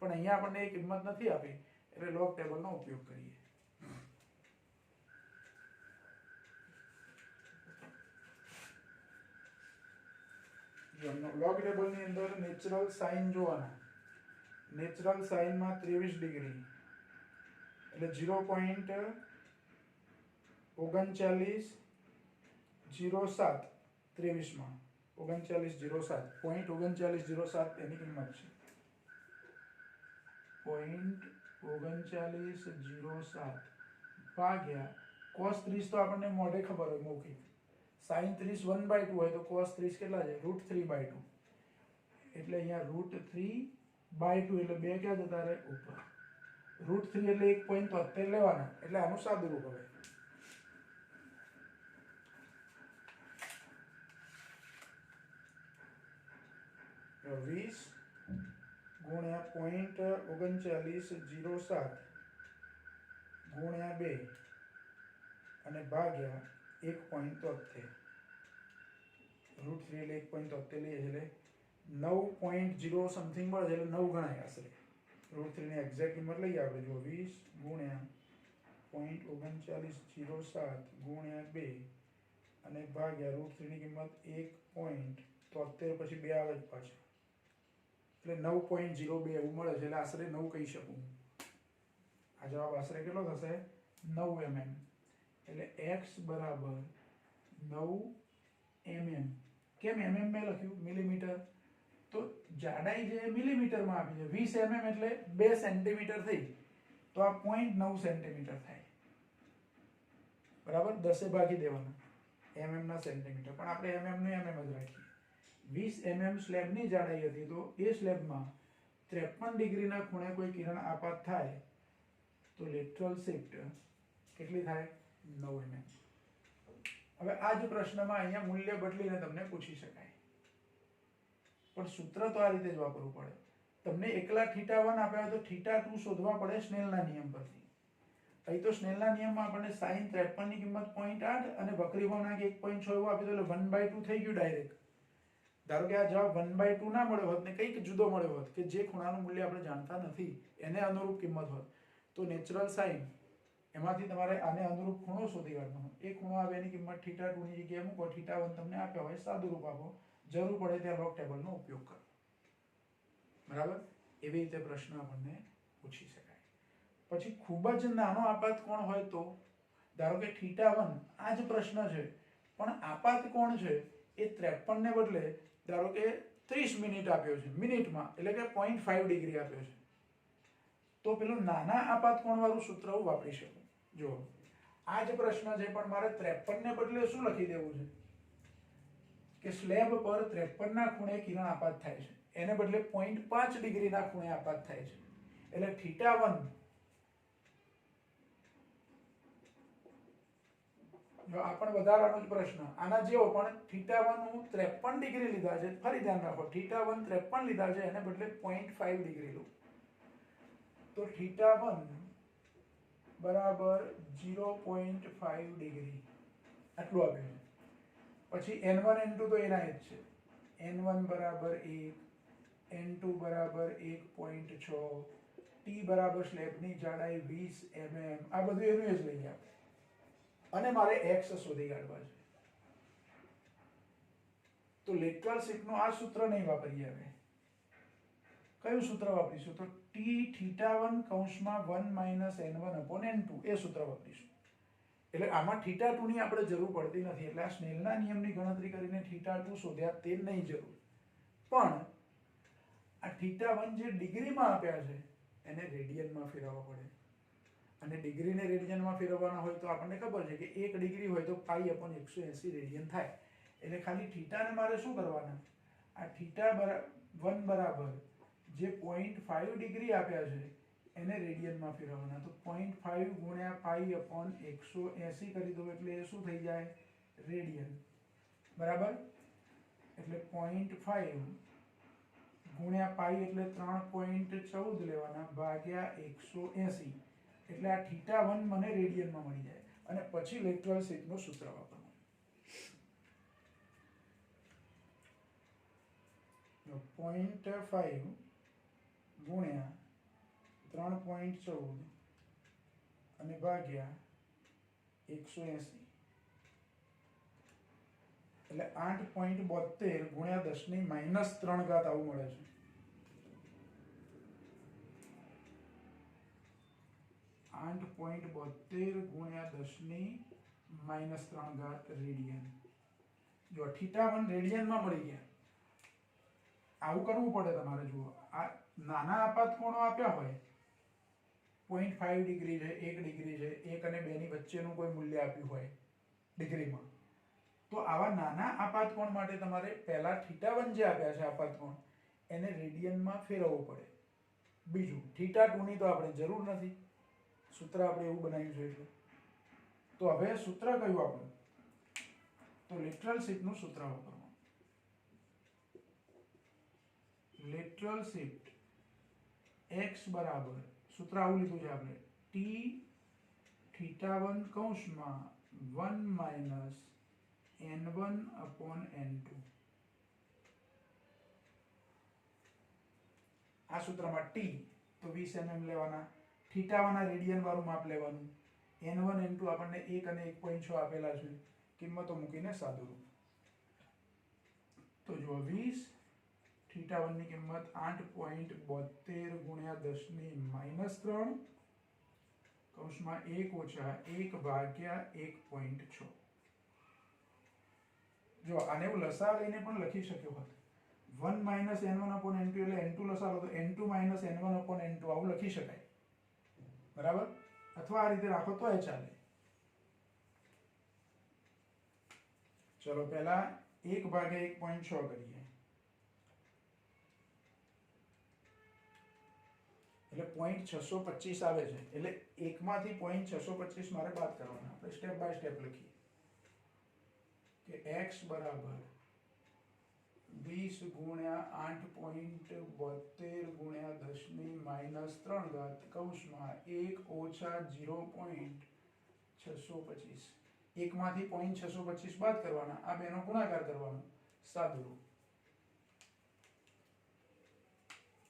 [SPEAKER 1] પણ અહીંયા આપણને એ કિંમત નથી આપી એટલે લોગ ટેબલનો ઉપયોગ કરીએ. લોગ ટેબલની અંદર નેચરલ સાઇન જોવાના. નેચરલ સાઇનમાં 23 ડિગ્રી એટલે 0.3907 23માં 3907 0.3907 એની કિંમત છે. 0.3907 ભાગ્યા cos 30 તો આપણને મોઢે ખબર હોય મૌખિક. sin 30 1/2 હોય તો cos 30 કેટલા છે √3/2 એટલે અહીંયા √3/2 એટલે 2 ક્યાં જતા રહે ઉપર. √3 એટલે 1.73 લેવાના એટલે આનું સાદુરૂપ હવે 20 ગુણ્યા 0.3907 ગુણ્યા 2 અને ભાગ્યા 1.73. √3 એટલે 1.73 લઈએ એટલે 9.0 સમથિંગ મળે એટલે 9 ગણાય આશરે. √3 ની એક્ઝેક્ટ કિંમત લઈએ આપણે જો 20 ગુણ્યા 0.3907 ગુણ્યા 2 અને ભાગ્યા √3 ની કિંમત 1.73 પછી 2 આવે જ પાછા એટલે 9.02 એવું મળે છે એટલે આશરે 9 કહી શકું. આ જવાબ આશરે કેટલો થશે 9 mm એટલે x બરાબર 9 mm. કેમ mm મેં લખ્યું મિલીમીટર તો જાડાઈ જે મિલીમીટરમાં આપી છે 20 mm એટલે 2 સેન્ટીમીટર થઈ તો આ 0.9 સેન્ટીમીટર થાય બરાબર. 10 ભાગી દેવાના mm ના સેન્ટીમીટર પણ આપણે mm નું mm જ રાખીએ. 20 mm સ્લેબની જાડાઈ હતી તો એ સ્લેબમાં 53 ડિગ્રીના ખૂણે કોઈ કિરણ આપાત થાય તો લેટરલ શિફ્ટ કેટલી થાય 9 mm. હવે આ જ પ્રશ્નમાં અહીંયા મૂલ્ય બદલીને તમને પૂછી શકાય પણ સૂત્ર તો આ રીતે જ વાપરવું પડે. તમને એકલા θ1 આપ્યા હોય તો θ2 શોધવા પડે સ્નેલના નિયમ પરથી. અહીં તો સ્નેલના નિયમમાં આપણને sin 53 ની કિંમત 0.8 અને વક્રી ભાવનાંક 1.6 એવું આપ્યું એટલે 1/2 થઈ ગયું ડાયરેક્ટ. ધારો કે આ જવાબ 1/2 ના મળ્યો હોત ને કંઈક જુદો મળ્યો હોત કે જે ખૂણાનું મૂલ્ય આપણે જાણતા નથી એને અનુરૂપ કિંમત હોત તો નેચરલ સાઇન એમાંથી તમારે આને અનુરૂપ ખૂણો શોધી કાઢવાનો. એ ખૂણો આવે એની કિંમત θ2 ની જગ્યાએ મૂકો, θ1 તમને આપ્યા હોય સાદુરૂપ આપો, જરૂર પડે ત્યાં લોગ ટેબલનો ઉપયોગ કરો. બરાબર. એવી રીતે પ્રશ્ન આપણને પૂછી શકાય. પછી ખૂબ જ નાનો આપાત કોણ હોય તો ધારો કે θ1 આ જ પ્રશ્ન છે પણ આપાત કોણ છે એ 53 ને બદલે ધારો કે 30 મિનિટ આપ્યો છે મિનિટમાં એટલે કે 0.5 ડિગ્રી આપ્યો છે તો પેલું નાના આપાત કોણ વાળું સૂત્ર હું વાપરી શકું. જો આ જ પ્રશ્ન છે પણ મારે 53 ને બદલે શું લખી દેવું છે કે સ્લેબ પર 53 ના ખૂણે કિરણ આપાત થાય છે એને બદલે 0.5 ડિગ્રીના ખૂણે આપાત થાય છે એટલે θ1 જો આ પણ વધારાનો જ પ્રશ્ન આના જેવો પણ θ1 હું 53 ડિગ્રી લીધા છે. ફરી ધ્યાન રાખો θ1 53 લીધા છે એને બદલે 0.5 ડિગ્રી લો તો θ1 બરાબર 0.5 ડિગ્રી આટલું આપ્યું છે. પછી n1 n2 તો એના જ છે. n1 બરાબર 1 n2 બરાબર 1.6 t બરાબર સ્લેબની જાડાઈ 20 mm આ બધું એનું જ લઈ આપણે અને મારે x શોધી કાઢવા છે તો લેટરલ શિફ્ટનું આ સૂત્ર નહીં વાપરીએ. હવે કયું સૂત્ર વાપરીશું તો t θ1 કૌંસમાં 1 - n1/n2 એ સૂત્ર વાપરીશું. એટલે આમાં θ2 ની આપણે જરૂર પડતી નથી એટલે આ સ્નેલના નિયમની ગણતરી કરીને θ2 શોધ્યા તે નહીં જરૂર. પણ આ θ1 જે ડિગ્રીમાં આપ્યા છે એને રેડિયનમાં ફેરવવા પડે અને ડિગ્રીને રેડિયનમાં ફેરવવાના હોય તો આપણને ખબર છે કે 1 ડિગ્રી હોય તો π/180 રેડિયન થાય એટલે ખાલી θને મારે શું કરવાના આ θ1 બરાબર જે 0.5 ડિગ્રી આપ્યા છે એને રેડિયનમાં ફેરવવાના તો 0.5 ગુણ્યા π/180 કરી દો એટલે એ શું થઈ જાય રેડિયન. બરાબર. એટલે 0.5 ગુણ્યા π એટલે 3.14 લેવાના ભાગ્યા 180 એટલે આ θ1 મને રેડિયનમાં મળી જાય અને પછી લેટરલ શિફ્ટનું સૂત્ર વાપરવાનું. 0.5 ગુણ્યા 3.14 અને ભાગ્યા 180 એટલે 8.72 ગુણ્યા 10⁻³ આવું મળે છે. 8.72 ગુણ્યા 10⁻³ રેડિયન. જો θ1 રેડિયનમાં મળી ગયા. આવું કરવું પડે તમારે. જુઓ, આ નાના આપાતકોણો આપ્યા હોય, 0.5 ડિગ્રી છે, 1 ડિગ્રી છે, 1 અને 2 ની વચ્ચેનું કોઈ મૂલ્ય આપ્યું હોય ડિગ્રીમાં, તો આવા નાના આપાતકોણ માટે તમારે પહેલા θ1 જે આપ્યા છે આપાતકોણ એને રેડિયનમાં ફેરવવું પડે. બીજું, θ2 ની તો આપણે જરૂર નથી, સૂત્ર આપણે એવું બનાવ્યું છે એટલે. તો હવે સૂત્ર કયું આપણું? તો લેટરલ શિફ્ટનું સૂત્ર વાપરવાનું. લેટરલ શિફ્ટ x બરાબર, સૂત્ર આવું લીધું છે આપણે, t θ1 કૌંસમાં 1 - n1/n2. આ સૂત્રમાં t તો 20 mm લેવાના, θ1 આ રેડિયન વાળું માપ લેવાનું, n1 n2 આપણને 1 અને 1.6 આપેલા છે, કિંમતો મૂકીને સાદુરૂપ. તો જો 20, θ1 ની કિંમત 8.72 ગુણ્યા 10⁻³ કૌંસમાં 1 - 1/1.6. જો આને હું લસા લઈને પણ લખી શક્યો હોત, 1 - n1/n2 એટલે n2 લસા લો તો n2 - n1/n2 આવું લખી શકાય, બરાબર? અથવા આ રીતે રાખો તો એ ચાલે. ચલો પહેલા 1/1.6 કરીએ. એટલે 0.625 આવે છે, એટલે 1 માંથી 0.625 મારે બાદ કરવાના. આપણે સ્ટેપ બાય સ્ટેપ લખીએ કે x બરાબર 20 ગુણ્યા 8.72 ગુણ્યા 10⁻³ કૌંસમાં 1 - 0.625. 1 માંથી 0.625 બાદ કરવાના, આ બેનો ગુણાકાર કરવાનો, સાદુરૂપ.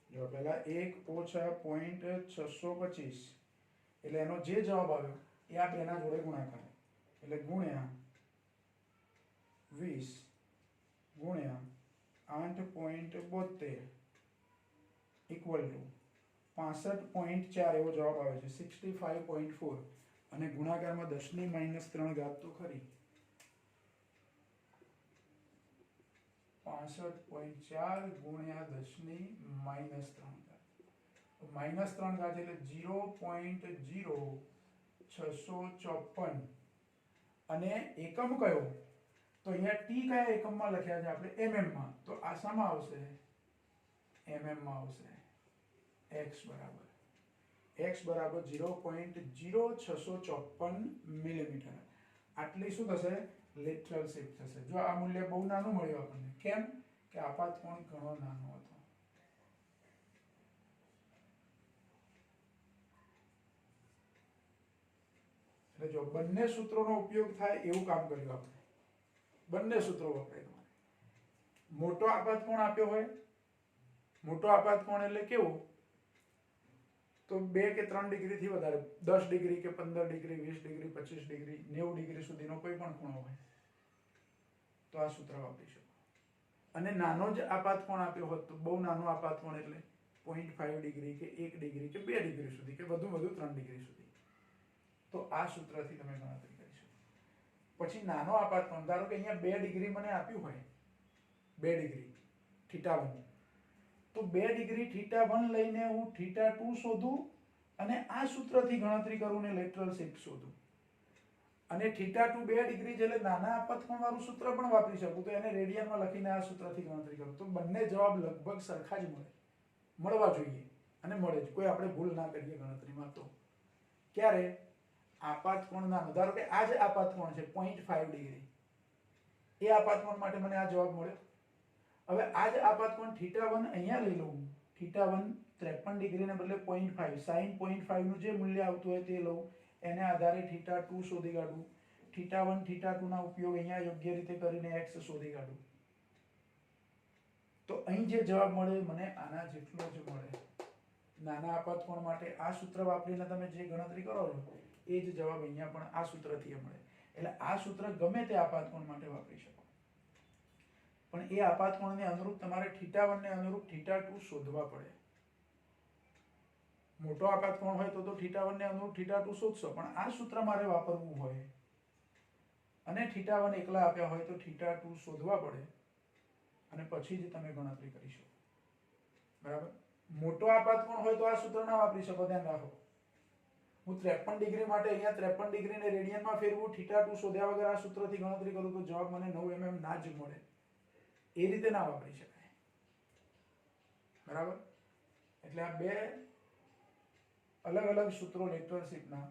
[SPEAKER 1] જો પહેલા 1 - 0.625 એટલે એનો જે જવાબ આવ્યો એ આ બેના જોડે ગુણાકાર, એટલે ગુણ્યા 20 ગુણ્યા 8.72 ઇક્વલ ટુ 65.4 એવો જવાબ આવે છે, 65.4. અને ગુણાકારમાં 10⁻³ તો ખરી, 65.4 ગુણ્યા 10⁻³ -3 એટલે 0.0654. અને એકમ કયો? તો અહીંયા t કયા એકમમાં લખ્યા છે આપણે? mm માં. તો આ શામાં આવશે? mm માં આવશે. x બરાબર 0.0654 મિલીમીટર. આટલી શું થશે? લેટરલ શિફ્ટ થશે. જો આ મૂલ્ય બહુ નાનું મળ્યું આપણને, કેમ કે આપાતકોણ ઘણો નાનો હતો. એટલે જો બંને સૂત્રોનો ઉપયોગ થાય એવું કામ કર્યું આપણે. બંને સૂત્રો વપરાય તમારે. મોટો આપાતકોણ આપ્યો હોય, મોટો આપાતકોણ એટલે કેવો? તો 2 કે 3 ડિગ્રીથી વધારે, 10 ડિગ્રી કે 15 ડિગ્રી, 20 ડિગ્રી, 25 ડિગ્રી, 90 ડિગ્રી સુધીનો કોઈ પણ ખૂણો હોય તો આ સૂત્ર વાપરી શકો. અને નાનો જ આપાતકોણ આપ્યો હોત તો બહુ નાનો આપાતકોણ એટલે 0.5 ડિગ્રી કે 1 ડિગ્રી કે 2 ડિગ્રી સુધી કે વધુ 3 ડિગ્રી સુધી, તો આ સૂત્રથી તમે ગણતરી કરી શકો. પછી નાનો આપાતકોણ, ધારો કે અહીંયા 2 ડિગ્રી મને આપ્યું હોય, 2 ડિગ્રી θ1, તો 2 ડિગ્રી θ1 લઈને હું θ2 શોધું અને આ સૂત્રથી ગણતરી કરું ને લેટરલ શિફ્ટ શોધું. અને θ2 2 ડિગ્રી છે એટલે નાના આપાતકોણ વાળું સૂત્ર પણ વાપરી શકું, તો એને રેડિયનમાં લખીને આ સૂત્રથી ગણતરી કરું, તો બંને જવાબ લગભગ સરખા જ મળવા જોઈએ અને મળે જ. કોઈ આપણે ભૂલ ના કરીએ ગણતરીમાં. તો ક્યારે આપાતકોણ નાનો, ધારો કે આ જ આપાતકોણ છે 0.5 ડિગ્રી, એ આપાતકોણ માટે મને આ જવાબ મળ્યો. હવે આ જ આપાતકોણ θ1 અહીંયા લઈ લઉં, θ1 53 ડિગ્રીને બદલે 0.5, sin 0.5 નું જે મૂલ્ય આવતું હોય તે લઉં, એને આધારે θ2 શોધી કાઢું, θ1 θ2 ના ઉપયોગ અહીંયા યોગ્ય રીતે કરીને x શોધી કાઢું, તો અહીં જે જવાબ મળે મને આના જેટલો જ મળે. નાના આપાતકોણ માટે આ સૂત્ર વાપરીને તમે જે ગણતરી કરો છો એ જ જવાબ અહીંયા પણ આ સૂત્રથી મળે. એટલે આ સૂત્ર ગમે તે આપાતકોણ માટે વાપરી શકો. પણ એ આપાત કોણને અનુરૂપ તમારે θ1 ને અનુરૂપ θ2 શોધવા પડે. મોટો આપાત કોણ હોય તો θ1 ને અનુરૂપ θ2 શોધશો, પણ આ સૂત્ર મારે વાપરવું હોય અને θ1 એકલા આપ્યા હોય તો θ2 શોધવા પડે અને પછી જ તમે ગણતરી કરી શકો. બરાબર. મોટો આપાત કોણ હોય તો આ સૂત્ર ના વાપરી શકો, ધ્યાન રાખો. હું 53 ડિગ્રી માટે અહીંયા 53 ડિગ્રીને રેડિયનમાં ફેરવું, θ2 શોધ્યા વગર આ સૂત્રથી ગણતરી કરું તો જવાબ મને 9 mm ના જ મળે. એ રીતે ના વાપરી શકાય. બરાબર. એટલે આ બે અલગ અલગ સૂત્રો લેટરલ શીટના,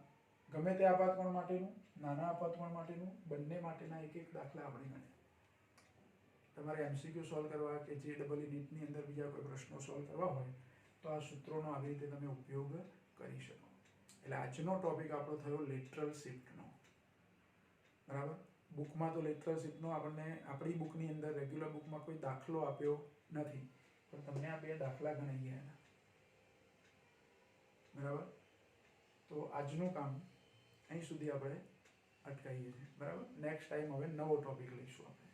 [SPEAKER 1] ગમે તે આપાત કોણ માટેનું, નાના આપાત કોણ માટેનું, બંને માટેના એક એક દાખલા આપણે ગણ્યા. તમારે એમસીક્યુ સોલ્વ કરવા કે JEE નીટની અંદર બીજા કોઈ પ્રશ્નો સોલ્વ કરવા હોય તો આ સૂત્રોનો આવી રીતે તમે ઉપયોગ કરી શકો. એટલે આજનો ટોપિક આપણો થયો લેટરલ શિફ્ટનો. બરાબર. બુકમાં તો લેટરલ શિફ્ટનો આપણને આપણી બુકની અંદર રેગ્યુલર બુકમાં કોઈ દાખલો આપ્યો નથી, પણ તમને આ બે દાખલા ગણાઈ ગયા. બરાબર. તો આજનું કામ અહીં સુધી આપણે અટકાવીએ છીએ. બરાબર. નેક્સ્ટ ટાઈમ હવે નવો ટોપિક લઈશું આપણે.